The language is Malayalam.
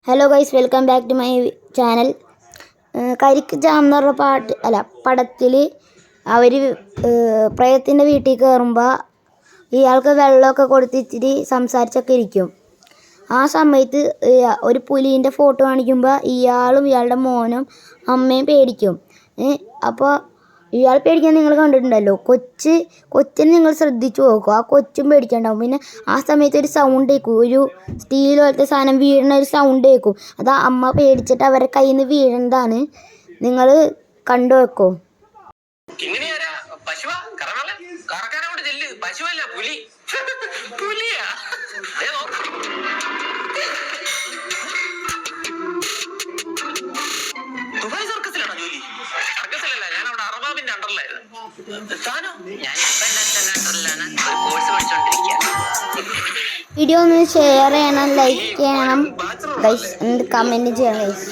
Hello guys, welcome back to my channel. കരിക്ക് ജാം എന്ന് പറഞ്ഞ പടത്തിൽ അവർ പ്രേതത്തിൻ്റെ വീട്ടിൽ കയറുമ്പോൾ ഇയാൾക്ക് വെള്ളമൊക്കെ കൊടുത്ത് ഇച്ചിരി സംസാരിച്ചൊക്കെ ഇരിക്കും. ആ സമയത്ത് ഒരു പുലീൻ്റെ ഫോട്ടോ കാണിക്കുമ്പോൾ ഇയാളും ഇയാളുടെ മോനും അമ്മയും പേടിക്കും. അപ്പോൾ ഇയാൾ പേടിക്കാൻ നിങ്ങൾ കണ്ടിട്ടുണ്ടല്ലോ. കൊച്ചിനെ നിങ്ങൾ ശ്രദ്ധിച്ചു നോക്കും, ആ കൊച്ചും പേടിക്കാണ്ടാവും. പിന്നെ ആ സമയത്ത് ഒരു സൗണ്ട് കേൾക്കും, ഒരു സ്റ്റീൽ പോലത്തെ സാധനം വീഴുന്ന ഒരു സൗണ്ട് കേൾക്കും. അത് അമ്മ പേടിച്ചിട്ട് അവരുടെ കയ്യിൽ നിന്ന് വീഴുന്നതാണ്. നിങ്ങൾ കണ്ടു വെക്കോ. വീഡിയോ ഒന്ന് ഷെയർ ചെയ്യണം, ലൈക്ക് ചെയ്യണം ഗൈസ്, കമൻറ്റ് ചെയ്യണം ഗൈസ്.